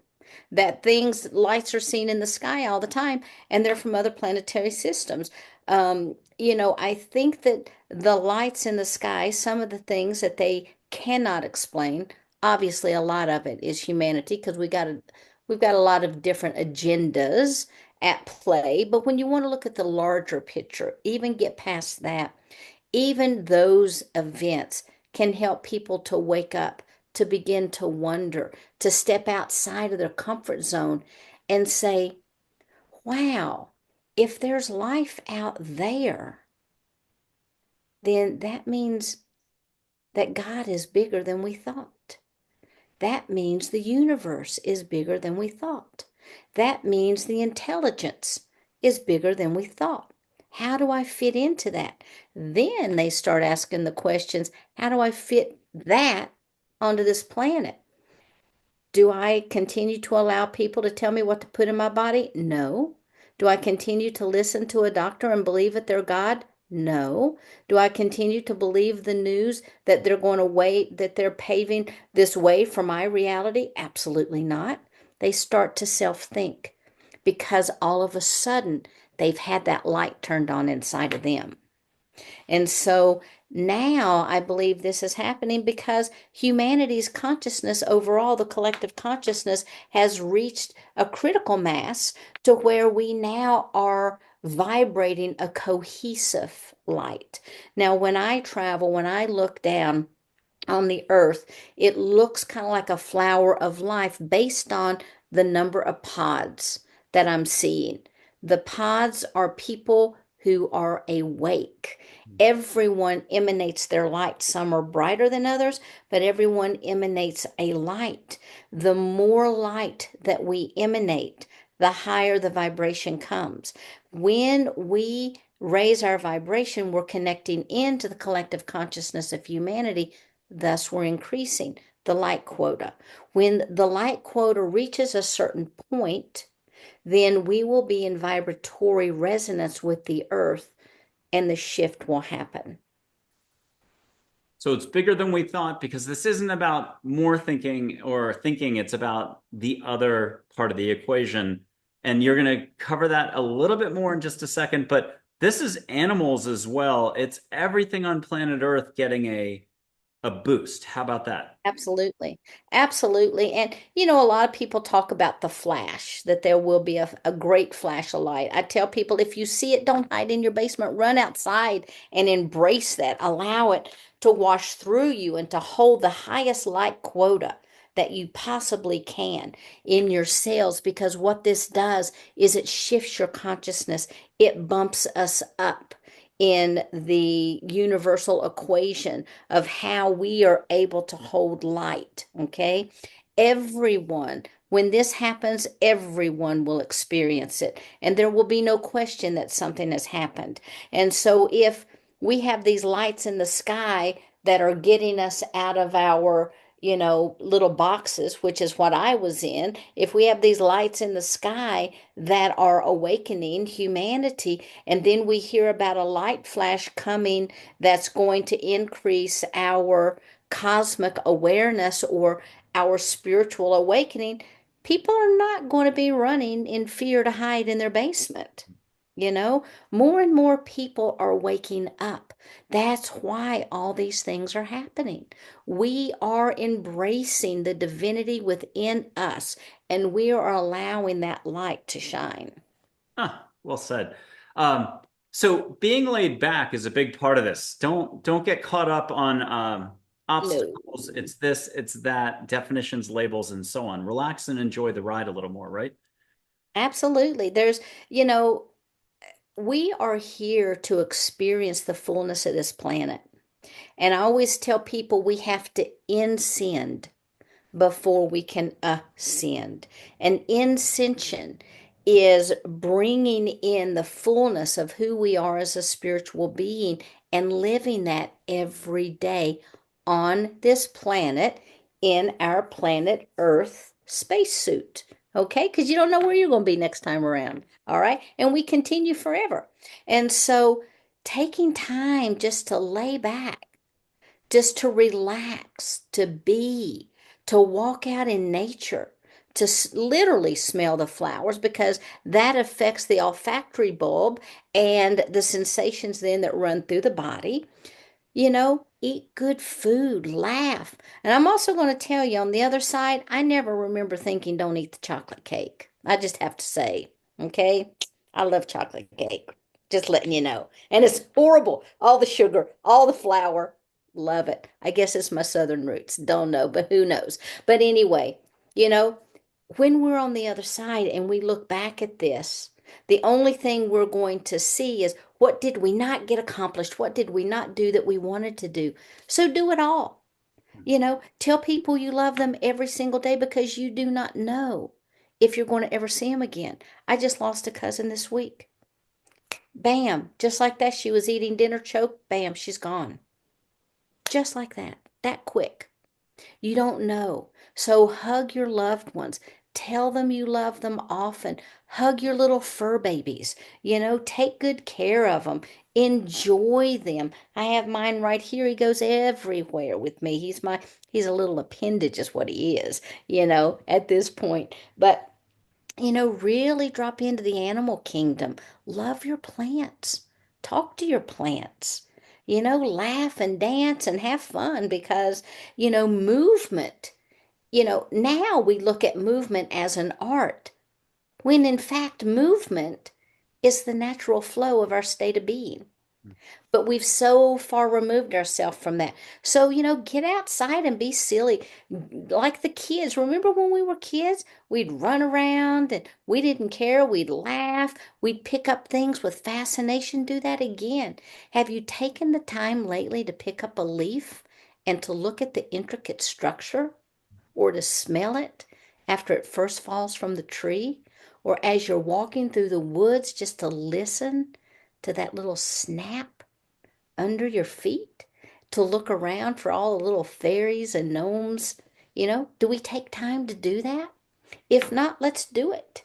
Speaker 2: that things, lights are seen in the sky all the time, and they're from other planetary systems. I think that the lights in the sky, some of the things that they cannot explain, obviously a lot of it is humanity because we've got a lot of different agendas at play. But when you want to look at the larger picture, even get past that, even those events can help people to wake up, to begin to wonder, to step outside of their comfort zone and say, wow, if there's life out there, then that means that God is bigger than we thought. That means the universe is bigger than we thought. That means the intelligence is bigger than we thought. How do I fit into that? Then they start asking the questions, how do I fit that onto this planet? Do I continue to allow people to tell me what to put in my body? No. Do I continue to listen to a doctor and believe that they're God? No. Do I continue to believe the news that they're going to wait, that they're paving this way for my reality? Absolutely not. They start to self think because all of a sudden they've had that light turned on inside of them. And so now I believe this is happening because humanity's consciousness overall, the collective consciousness, has reached a critical mass to where we now are vibrating a cohesive light. Now, when I travel, when I look down on the earth, it looks kind of like a flower of life based on the number of pods that I'm seeing. The pods are people who are awake. Everyone emanates their light. Some are brighter than others, but everyone emanates a light. The more light that we emanate, the higher the vibration comes. When we raise our vibration, we're connecting into the collective consciousness of humanity. Thus, we're increasing the light quota. When the light quota reaches a certain point, then we will be in vibratory resonance with the earth and the shift will happen.
Speaker 1: So it's bigger than we thought because this isn't about more thinking or thinking, it's about the other part of the equation. And you're going to cover that a little bit more in just a second, but this is animals as well. It's everything on planet Earth getting a boost. How about that?
Speaker 2: Absolutely. Absolutely. And, a lot of people talk about the flash, that there will be a great flash of light. I tell people if you see it, don't hide in your basement, run outside and embrace that. Allow it to wash through you and to hold the highest light quota that you possibly can in your cells, because what this does is it shifts your consciousness, it bumps us up in the universal equation of how we are able to hold light. Okay. Everyone, when this happens, everyone will experience it. And there will be no question that something has happened. And so if we have these lights in the sky that are getting us out of our little boxes, which is what I was in, if we have these lights in the sky that are awakening humanity, and then we hear about a light flash coming that's going to increase our cosmic awareness or our spiritual awakening, people are not going to be running in fear to hide in their basement. You know, more and more people are waking up. That's why all these things are happening. We are embracing the divinity within us, and we are allowing that light to shine.
Speaker 1: Huh, well said. Um, so being laid back is a big part of this. Don't get caught up on
Speaker 2: No,
Speaker 1: obstacles. It's this, it's that, definitions, labels, and so on. Relax and enjoy the ride a little more, right?
Speaker 2: absolutely. You know, we are here to experience the fullness of this planet. And I always tell people we have to ascend before we can ascend. And ascension is bringing in the fullness of who we are as a spiritual being and living that every day on this planet in our planet Earth spacesuit. Okay? Because you don't know where you're going to be next time around. All right? And we continue forever. And so taking time just to lay back, just to relax, to be, to walk out in nature, to literally smell the flowers because that affects the olfactory bulb and the sensations then that run through the body. Eat good food, laugh. And I'm also going to tell you on the other side, I never remember thinking don't eat the chocolate cake. I just have to say, okay? I love chocolate cake. Just letting you know. And it's horrible. All the sugar, all the flour. Love it. I guess it's my southern roots. Don't know, but who knows? But anyway, you know, when we're on the other side and we look back at this, the only thing we're going to see is what did we not get accomplished? What did we not do that we wanted to do? So do it all. Tell people you love them every single day because you do not know if you're going to ever see them again. I just lost a cousin this week. Bam, just like that. She was eating dinner choke. Bam, she's gone. Just like that, that quick. You don't know. So hug your loved ones. Tell them you love them often. Hug your little fur babies. Take good care of them. Enjoy them. I have mine right here. He goes everywhere with me. He's a little appendage is what he is, at this point. But really drop into the animal kingdom. Love your plants. Talk to your plants. Laugh and dance and have fun because, movement, now we look at movement as an art, when in fact, movement is the natural flow of our state of being. But we've so far removed ourselves from that. So, get outside and be silly. Like the kids. Remember when we were kids? We'd run around and we didn't care. We'd laugh. We'd pick up things with fascination. Do that again. Have you taken the time lately to pick up a leaf and to look at the intricate structure or to smell it after it first falls from the tree? Or as you're walking through the woods, just to listen to that little snap under your feet, to look around for all the little fairies and gnomes. Do we take time to do that? If not, let's do it,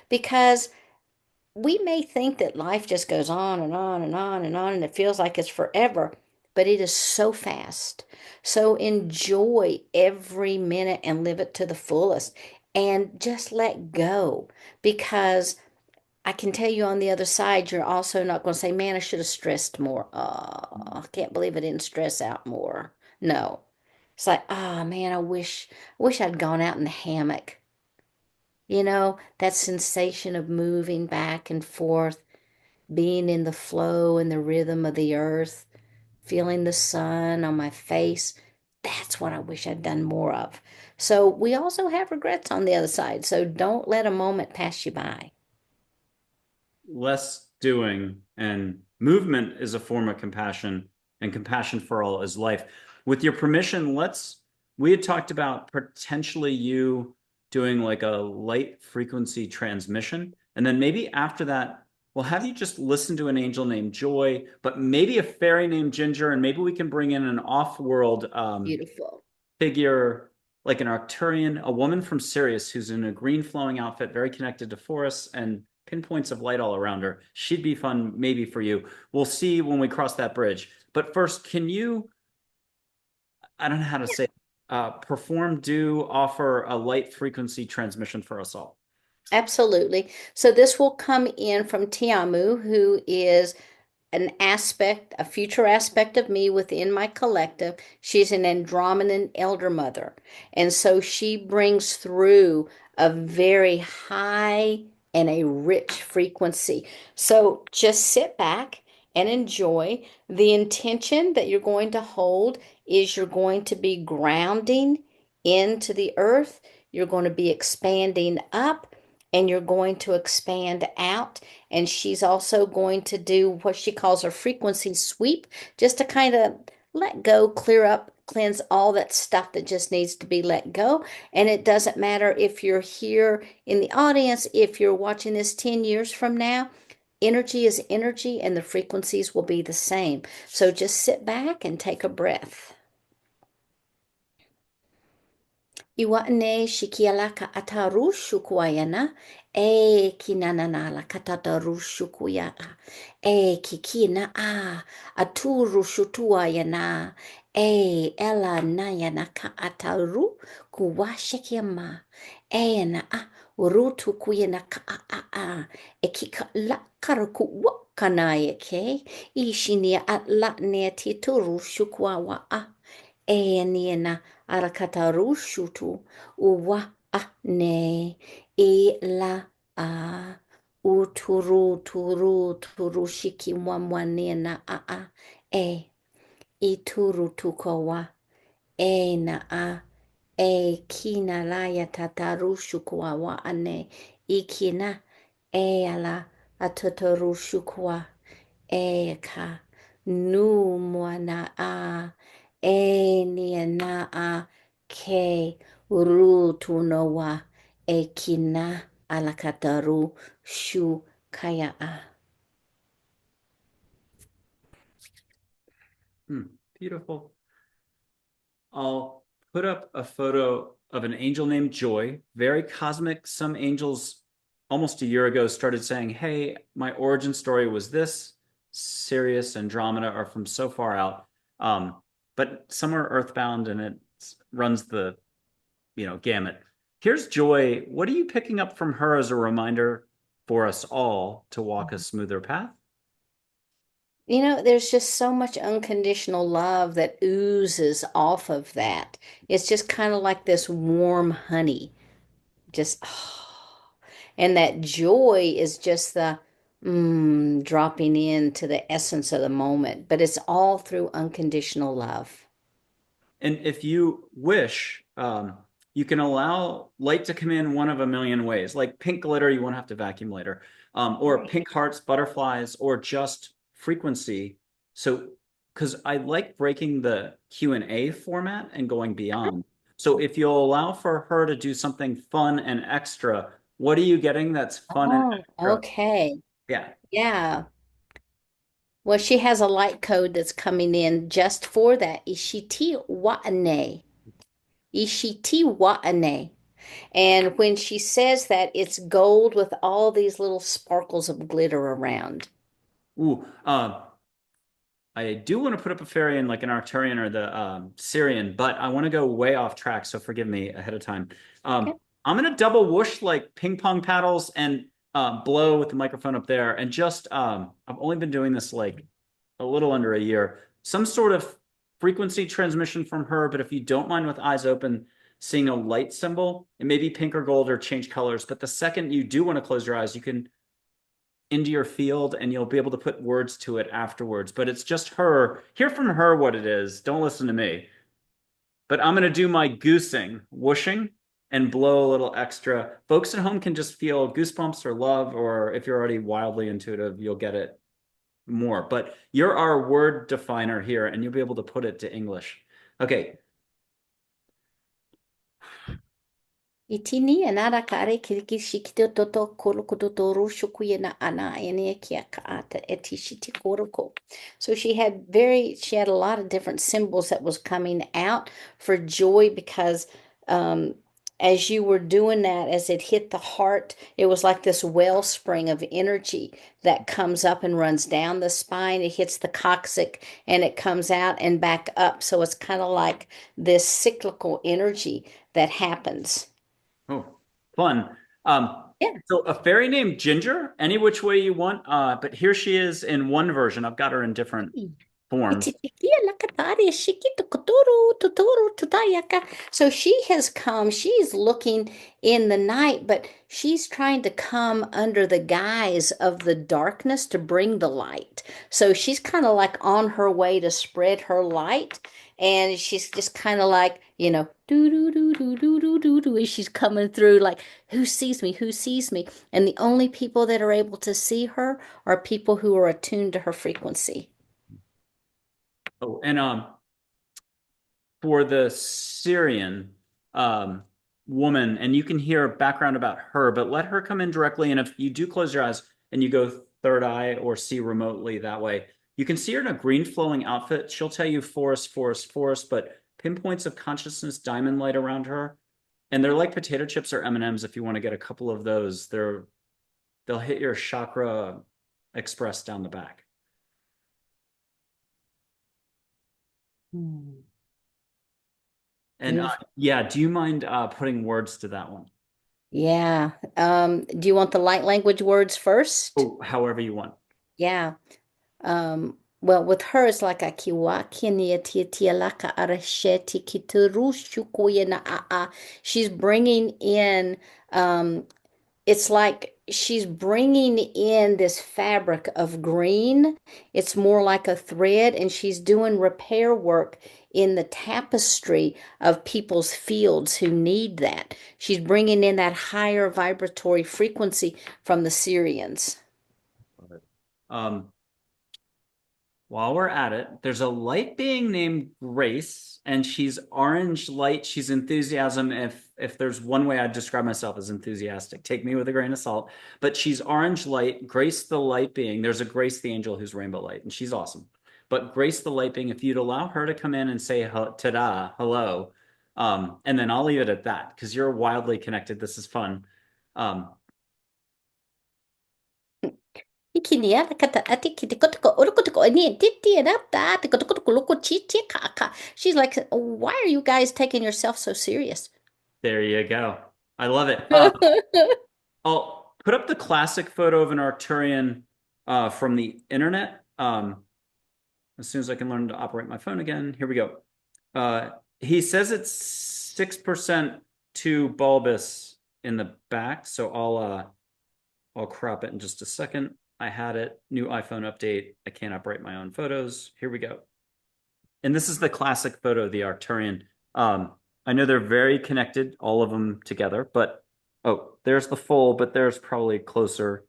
Speaker 2: because we may think that life just goes on and on and on and on, and it feels like it's forever, but it is so fast. So enjoy every minute and live it to the fullest and just let go because I can tell you on the other side, you're also not going to say, man, I should have stressed more. Oh, I can't believe I didn't stress out more. No. It's like, oh man, I wish I'd gone out in the hammock. That sensation of moving back and forth, being in the flow and the rhythm of the earth, feeling the sun on my face. That's what I wish I'd done more of. So we also have regrets on the other side. So don't let a moment pass you by.
Speaker 1: Less doing and movement is a form of compassion, and compassion for all is life. With your permission, we had talked about potentially you doing like a light frequency transmission. And then maybe after that, we'll have you just listen to an angel named Joy, but maybe a fairy named Ginger, and maybe we can bring in an off-world
Speaker 2: Beautiful.
Speaker 1: figure like an Arcturian, a woman from Sirius who's in a green flowing outfit, very connected to forests and pinpoints of light all around her. She'd be fun maybe for you. We'll see when we cross that bridge. But first, can you, I don't know how to say it, offer a light frequency transmission for us all?
Speaker 2: Absolutely. So this will come in from Tiamu, who is an aspect, a future aspect of me within my collective. She's an Andromedan elder mother. And so she brings through a very high and a rich frequency. So just sit back and enjoy. The intention that you're going to hold is you're going to be grounding into the earth. You're going to be expanding up and you're going to expand out. And she's also going to do what she calls her frequency sweep, just to kind of let go, clear up, cleanse all that stuff that just needs to be let go. And it doesn't matter if you're here in the audience, if you're watching this 10 years from now, energy is energy and the frequencies will be the same. So just sit back and take a breath. Iwa'ne shikialaka ataru shukuayana. E kinanana la katataru shukuya. E kikina a aturu shutuayana. E ela nayana ka ataru kuwashikiama. E na a urutu kuyana ka a. E kika la karaku wakanaye ke. Ishinia at la ne tituru shukuawa a. E niena arakataru shutu uwa a ne e la a uturu turu turu shiki mwamwane na a e i turu tukowa e na a e kina laya tataru shukwa wa ane i kina e ala atataru shukwa e ka nu mwana a e ni na a ke uru tunowa e kina alakataru shu kaya a.
Speaker 1: Beautiful. I'll put up a photo of an angel named Joy, very cosmic. Some angels almost a year ago started saying, hey, my origin story was this. Sirius, Andromeda are from so far out. But some are earthbound and it runs the, gamut. Here's Joy. What are you picking up from her as a reminder for us all to walk a smoother path?
Speaker 2: There's just so much unconditional love that oozes off of that. It's just kind of like this warm honey. Just, and that joy is just the dropping into the essence of the moment. But it's all through unconditional love.
Speaker 1: And if you wish, you can allow light to come in one of a million ways. Like pink glitter, you won't have to vacuum later, or
Speaker 2: Right.
Speaker 1: pink hearts, butterflies, or just frequency. So, because I like breaking the Q&A format and going beyond. So if you'll allow for her to do something fun and extra, what are you getting that's fun and
Speaker 2: Oh,
Speaker 1: extra?
Speaker 2: okay.
Speaker 1: Yeah.
Speaker 2: Yeah. Well, she has a light code that's coming in just for that. Ishiti Wa'ane. Ishiti Wa'ane. And when she says that, it's gold with all these little sparkles of glitter around.
Speaker 1: Ooh, I do want to put up a fairy in like an Arcturian or the Syrian, but I want to go way off track, so forgive me ahead of time.
Speaker 2: Okay.
Speaker 1: I'm gonna double whoosh like ping pong paddles and blow with the microphone up there, and just I've only been doing this like a little under a year. Some sort of frequency transmission from her, but if you don't mind with eyes open, seeing a light symbol, it may be pink or gold or change colors. But the second you do want to close your eyes, you can into your field and you'll be able to put words to it afterwards. But it's just her. Hear from her what it is. Don't listen to me. But I'm going to do my goosing, whooshing, and blow a little extra. Folks at home can just feel goosebumps or love, or if you're already wildly intuitive, you'll get it more. But you're our word definer here, and you'll be able to put it to English. Okay.
Speaker 2: Itini anara kare kiriki shikito toto koro kototoru shukuya na ana ene kia kaata etishiti koroko. So she had a lot of different symbols that was coming out for joy because um as you were doing that, as it hit the heart, it was like this wellspring of energy that comes up and runs down the spine. It hits the coccyx and it comes out and back up. So it's kind of like this cyclical energy that happens.
Speaker 1: Oh, fun. Um,
Speaker 2: Yeah.
Speaker 1: so a fairy named Ginger, any which way you want. But here she is in one version. I've got her in different forms.
Speaker 2: Ititikia lakatari shikito kotoro totoro totayaka. So she has come, she's looking in the night, but she's trying to come under the guise of the darkness to bring the light. So she's kind of like on her way to spread her light. And she's just kind of like, do do do do do do do do as she's coming through, like, who sees me? Who sees me? And the only people that are able to see her are people who are attuned to her frequency.
Speaker 1: Oh, and for the Syrian woman, and you can hear background about her, but let her come in directly. And if you do close your eyes and you go third eye or see remotely that way, you can see her in a green flowing outfit. She'll tell you forest, forest, forest, but pinpoints of consciousness, diamond light around her. And they're like potato chips or M&Ms if you want to get a couple of those. They'll hit your chakra express down the back.
Speaker 2: Hmm.
Speaker 1: And
Speaker 2: Beautiful.
Speaker 1: yeah, do you mind putting words to that one?
Speaker 2: Yeah. Do you want the light language words first?
Speaker 1: Oh, however you want.
Speaker 2: Yeah. Well, with her, it's like a kiwakinia tia laka arasheti kiturushukoya na a. She's bringing in, it's like she's bringing in this fabric of green. It's more like a thread, and she's doing repair work in the tapestry of people's fields who need that. She's bringing in that higher vibratory frequency from the Syrians.
Speaker 1: Um, While we're at it, there's a light being named Grace, and she's orange light. She's enthusiasm. If there's one way I'd describe myself as enthusiastic, take me with a grain of salt. But she's orange light. Grace the light being. There's a Grace the angel who's rainbow light, and she's awesome. But Grace the light being, if you'd allow her to come in and say ta-da, hello, and then I'll leave it at that because you're wildly connected. This is fun. Um,
Speaker 2: She's like, why are you guys taking yourself so serious?
Speaker 1: there you go. I love it. I'll put up the classic photo of an Arcturian from the internet as soon as I can learn to operate my phone again. Here we go. He says it's 6% too bulbous in the back, so I'll crop it in just a second. I had it. New iPhone update. I can't operate my own photos. Here we go. And this is the classic photo of the Arcturian. I know they're very connected, all of them together, but oh, there's the full, but there's probably closer.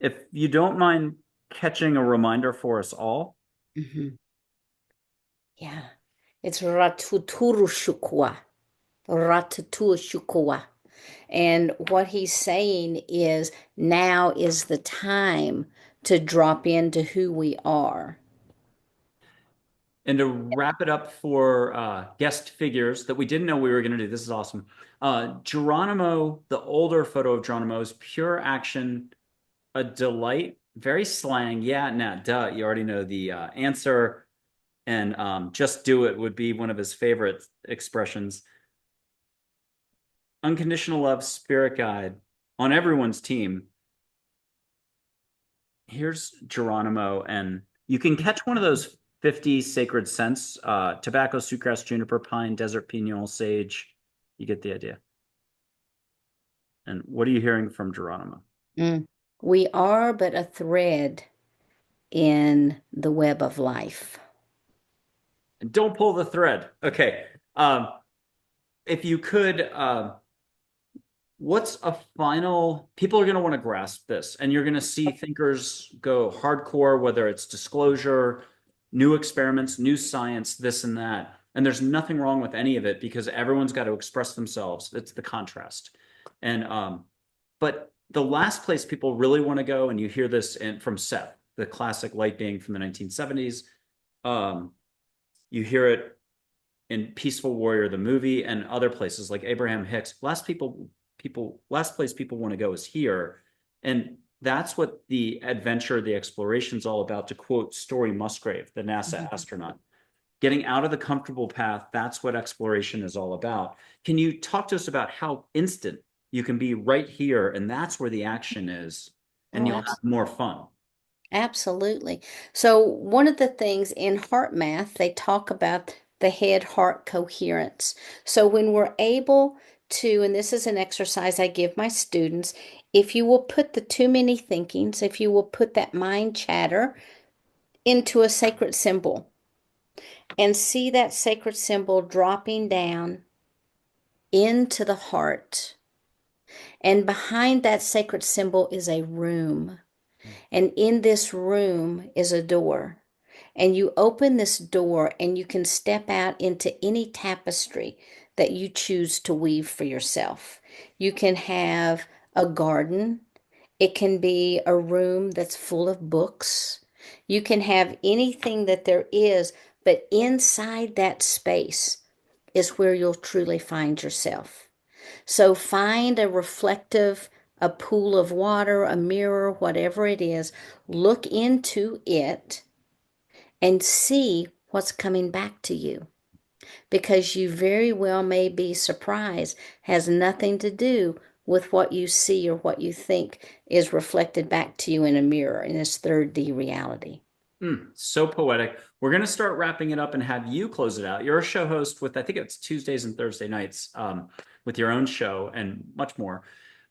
Speaker 1: If you don't mind catching a reminder for us all,
Speaker 2: Mhm. Yeah. It's Ratuturushukwa. Ratuturushukwa. And what he's saying is now is the time to drop into who we are.
Speaker 1: and to wrap it up for guest figures that we didn't know we were going to do, this is awesome. Geronimo, the older photo of Geronimo is pure action, a delight, very slang. Yeah, nah, duh. You already know the answer. And just do it would be one of his favorite expressions. Unconditional love, spirit guide on everyone's team. Here's Geronimo, and you can catch one of those 50 sacred scents, tobacco, sucrase, juniper, pine, desert pinon, sage. You get the idea. And what are you hearing from Geronimo?
Speaker 2: Mm. We are but a thread in the web of life.
Speaker 1: And don't pull the thread. Okay. Um, if you could, what's a final, people are going to want to grasp this, and you're going to see thinkers go hardcore, whether it's disclosure, new experiments, new science, this and that. And there's nothing wrong with any of it because everyone's got to express themselves. It's the contrast. And but the last place people really want to go, and you hear this from Seth, the classic light being from the 1970s. Um, you hear it in Peaceful Warrior, the movie, and other places like Abraham Hicks. Last place people want to go is here. And that's what the adventure, the exploration is all about, to quote Story Musgrave, the NASA astronaut. Getting out of the comfortable path, that's what exploration is all about. Can you talk to us about how instant you can be right here, and that's where the action is, and
Speaker 2: Oh,
Speaker 1: you'll have more fun?
Speaker 2: absolutely. So, one of the things in heart math, they talk about the head heart coherence. So, when we're able to, and this is an exercise I give my students, if you will put the too many thinkings, if you will put that mind chatter into a sacred symbol and see that sacred symbol dropping down into the heart, and behind that sacred symbol is a room. And in this room is a door. And you open this door and you can step out into any tapestry that you choose to weave for yourself. You can have a garden. It can be a room that's full of books. You can have anything that there is, but inside that space is where you'll truly find yourself. So find a reflective, a pool of water, a mirror, whatever it is, look into it and see what's coming back to you. Because you very well may be surprised, has nothing to do with what you see or what you think is reflected back to you in a mirror in this 3D reality.
Speaker 1: So poetic. We're going to start wrapping it up and have you close it out. You're a show host with, I think it's Tuesdays and Thursday nights, with your own show and much more.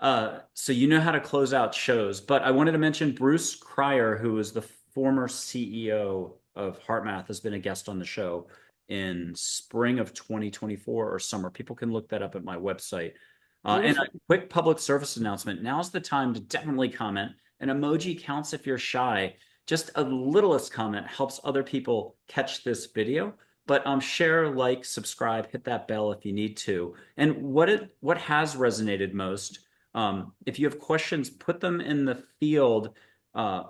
Speaker 1: So you know how to close out shows. But I wanted to mention Bruce Cryer, who is the former CEO of HeartMath, has been a guest on the show in spring of 2024 or summer. People can look that up at my website. And a
Speaker 2: Beautiful.
Speaker 1: quick public service announcement. Now's the time to definitely comment. An emoji counts if you're shy. Just a littlest comment helps other people catch this video. But share, like, subscribe, hit that bell if you need to. And what has resonated most? If you have questions, put them in the field. Uh,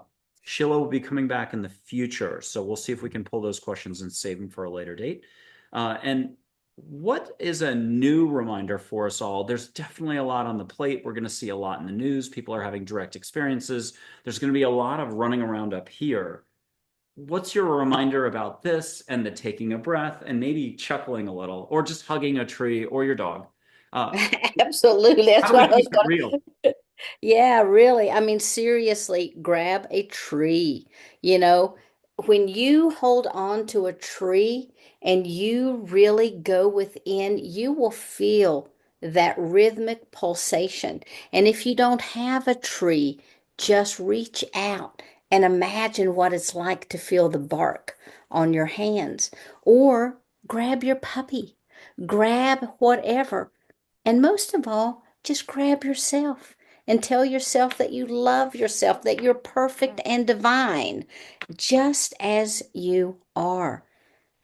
Speaker 1: Sheila will be coming back in the future, so we'll see if we can pull those questions and save them for a later date. And what is a new reminder for us all? There's definitely a lot on the plate. We're going to see a lot in the news. People are having direct experiences. There's going to be a lot of running around up here. What's your reminder about this and the taking a breath and maybe chuckling a little or just hugging a tree or your dog? Uh,
Speaker 2: Absolutely.
Speaker 1: how
Speaker 2: That's
Speaker 1: do we
Speaker 2: what I was
Speaker 1: keep it
Speaker 2: going
Speaker 1: real?
Speaker 2: to. Yeah, really. I mean, seriously, grab a tree. You know, when you hold on to a tree and you really go within, you will feel that rhythmic pulsation. And if you don't have a tree, just reach out and imagine what it's like to feel the bark on your hands. Or grab your puppy, grab whatever. And most of all, just grab yourself and tell yourself that you love yourself, that you're perfect and divine, just as you are.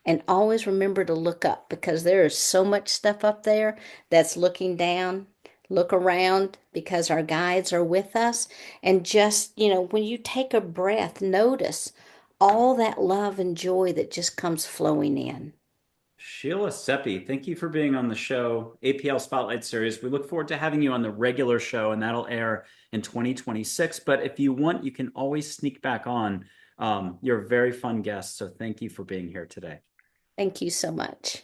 Speaker 2: And always remember to look up because there is so much stuff up there that's looking down. Look around because our guides are with us. And just, when you take a breath, notice all that love and joy that just comes flowing in.
Speaker 1: Sheila Seppi, thank you for being on the show, APL Spotlight Series. We look forward to having you on the regular show, and that'll air in 2026. But if you want, you can always sneak back on. You're a very fun guest, so thank you for being here today.
Speaker 2: Thank you so much.